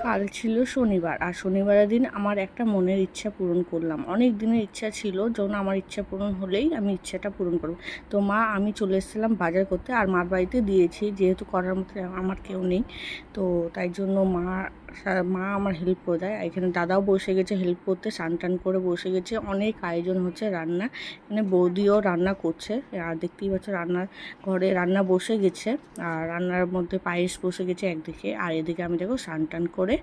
কাল ছিল শনিবার, আর শনিবারের দিন আমার একটা মনের ইচ্ছা পূরণ করলাম। অনেক দিনের ইচ্ছা ছিল, যখন আমার ইচ্ছা পূরণ হলেই আমি ইচ্ছাটা পূরণ করব। তো আমি চলে এসেছিলাম বাজার করতে, আর মার বাড়িতে দিয়েছি, যেহেতু করার মতো আমার কেউ নেই। তো তাই জন্য মা আমার হেল্প করে দেয়। এখানে দাদাও বসে গেছে হেল্প করতে, স্নান টান করে বসে গেছে। অনেক আয়োজন হচ্ছে রান্না, এখানে বৌদিও রান্না করছে। আর দেখতেই পাচ্ছ রান্নার ঘরে রান্না বসে গেছে, আর রান্নার মধ্যে পায়েস বসে গেছে একদিকে, আর এদিকে আমি দেখো স্নান টান করে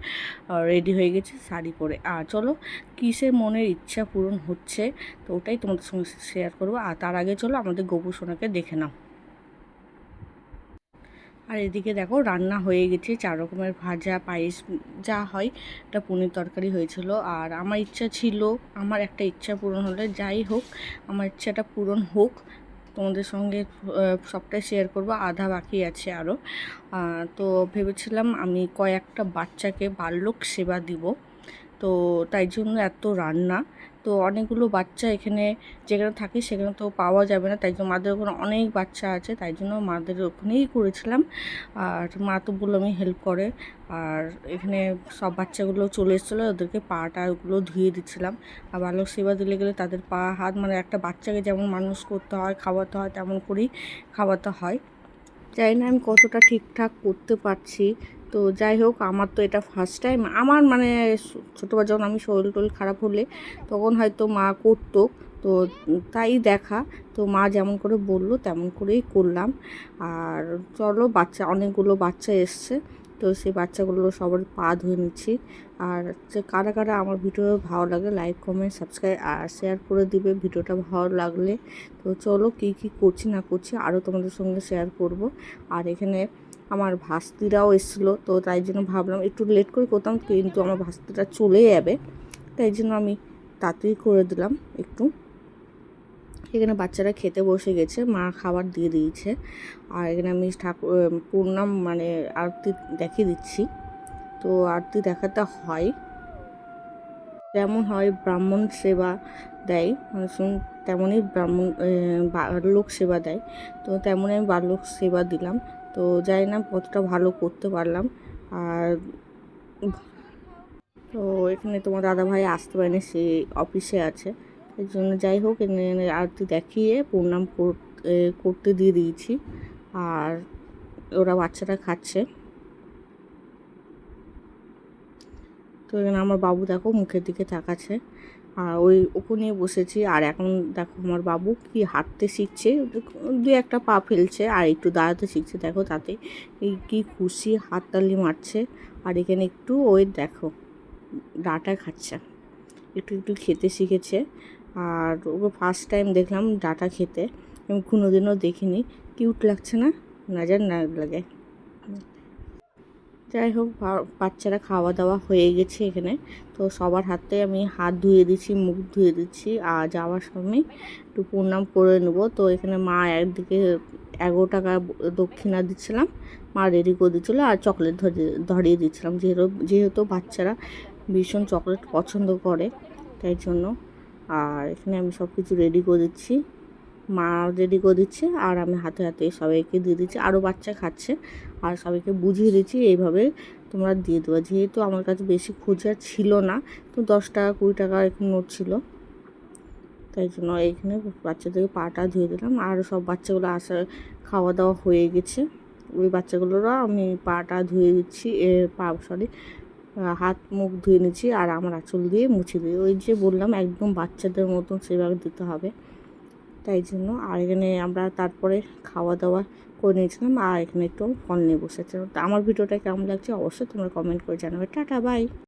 রেডি হয়ে গেছি শাড়ি পরে। আর চলো কিসের মনের ইচ্ছা পূরণ হচ্ছে, তো ওটাই তোমাদের সঙ্গে শেয়ার করবো। আর তার আগে চলো আমাদের গোপু সোনাকে দেখে নাও। আর এদিকে দেখো রান্না হয়ে গেছে, 4 রকমের ভাজা, পায়েস, যা হয়, একটা পনির তরকারি হয়েছিল। আর আমার ইচ্ছা ছিল, আমার একটা ইচ্ছা পূরণ হলে, যাই হোক আমার ইচ্ছাটা পূরণ হোক, তোমাদের সঙ্গে সবটাই শেয়ার করব। আধা বাকি আছে আরও। তো ভেবেছিলাম আমি কয়েকটা বাচ্চাকে বাল্যক সেবা দিব, তো তাই জন্য এত রান্না। তো অনেকগুলো বাচ্চা এখানে যেখানে থাকি সেখানে তো পাওয়া যাবে না, তাই জন্য মাদের ওখানে অনেক বাচ্চা আছে, তাই জন্য মাদের ওখানেই করেছিলাম। আর মা তো বললো আমি হেল্প করে। আর এখানে সব বাচ্চাগুলো চলে এসেছিলো, ওদেরকে পাটাগুলো ধুয়ে দিচ্ছিলাম। আর বালক সেবা দিলে গেলে তাদের পা হাত, মানে একটা বাচ্চাকে যেমন মানুষ করতে হয়, খাওয়াতে হয়, তেমন করেই খাওয়াতে হয়। জানি না আমি কতটা ঠিকঠাক করতে পারছি। তো যাই হোক, আমার তো এটা ফার্স্ট টাইম। আমার মানে ছোটোবার যখন আমি শরীর টরীর খারাপ হলে তখন হয়তো মা করতো, তো তাই দেখা। তো মা যেমন করে বললো তেমন করেই করলাম। আর চলো, অনেকগুলো বাচ্চা এসছে, তো সেই বাচ্চাগুলো সবার পা ধুয়ে নিচ্ছি। আর কারা কারা আমার ভিডিও ভালো লাগে লাইক কমেন্ট সাবস্ক্রাইব আর শেয়ার করে দিবে ভিডিওটা ভালো লাগলে। তো চলো কী কী করছি না করছি আরও তোমাদের সঙ্গে শেয়ার করব। আর এখানে আমার ভাস্তিরাও এসেছিলো, তো তাই জন্য ভাবলাম একটু লেট করে করতাম, কিন্তু আমার ভাস্তিটা চলে যাবে, তাই জন্য আমি তাড়াতাড়ি করে দিলাম একটু। এখানে বাচ্চারা খেতে বসে গেছে, মা খাবার দিয়ে দিয়েছে। আর এখানে আমি পূর্ণাম মানে আরতি দেখিয়ে দিচ্ছি। তো আরতি দেখাতে হয়, যেমন হয় ব্রাহ্মণ সেবা দেয় মানে তেমনই বাল্যক সেবা দেয়, তো তেমনই আমি বাল্যক সেবা দিলাম। তো জানি না কতটা ভালো করতে পারলাম। আর তো এখানে তোমার দাদাভাই আসতে পারেনি, সে অফিসে আছে, এই জন্য যাই হোক এখানে আরতি দেখিয়ে প্রণাম করতে দিয়ে দিয়েছি। আর ওরা বাচ্চাটা খাচ্ছে। তো এখানে আমার বাবু দেখো মুখের দিকে তাকাচ্ছে, আর ওকে নিয়ে বসেছি। আর এখন দেখো আমার বাবু কি হাঁটতে শিখছে, দু একটা পা ফেলছে আর একটু দাঁড়াতে শিখছে, দেখো তাতে কি খুশি, হাততালি মারছে। আর এখানে একটু ওই দেখো ডাঁটা খাচ্ছে, একটু একটু খেতে শিখেছে। আর ওকে ফার্স্ট টাইম দেখলাম ডাঁটা খেতে, আমি কোনোদিনও দেখিনি। কিউট লাগছে না, নজর না লাগে। যাই হোক, বাচ্চারা খাওয়া দাওয়া হয়ে গেছে এখানে। তো সবার হাতে আমি হাত ধুয়ে দিচ্ছি, মুখ ধুয়ে দিচ্ছি। আর যাওয়ার সময় একটু প্রণাম করে নেবো। তো এখানে মা একদিকে 11 টাকা দক্ষিণা দিচ্ছিলাম, মা রেডি করে দিচ্ছিলো, আর চকলেট ধরিয়ে দিচ্ছিলাম, যেহেতু বাচ্চারা ভীষণ চকলেট পছন্দ করে, তাই জন্য। আর এখানে আমি সব কিছু রেডি করে দিচ্ছি, মা রেডি করে দিচ্ছে, আর আমি হাতে হাতে সবাইকে দিয়ে দিচ্ছি। আরও বাচ্চা খাচ্ছে, আর সবাইকে বুঝিয়ে দিচ্ছি এইভাবে তোমরা দিয়ে দেওয়া। যেহেতু আমার কাছে বেশি খুচরা ছিল না, তো 10 টাকা 20 টাকা এরকম নোট ছিল, তাই জন্য এইখানে বাচ্চাদেরকে পাটা ধুয়ে দিলাম। আর সব বাচ্চাগুলো খাওয়া দাওয়া হয়ে গেছে, ওই বাচ্চাগুলোরও আমি পাটা ধুয়ে দিচ্ছি, হাত মুখ ধুয়ে নিচ্ছি, আর আমার আঁচল দিয়ে মুছে দিই। ওই যে বললাম একদম বাচ্চাদের মতন সেভাবে দিতে হবে, তাই জন্য। আর এখানে আমরা তারপরে খাওয়া দাওয়া করে নিয়েছিলাম, আর এখানে একটু ফল নিয়ে বসেছিলাম। তো আমার ভিডিওটা কেমন লাগছে অবশ্যই তোমরা কমেন্ট করে জানাবে। Tata, by.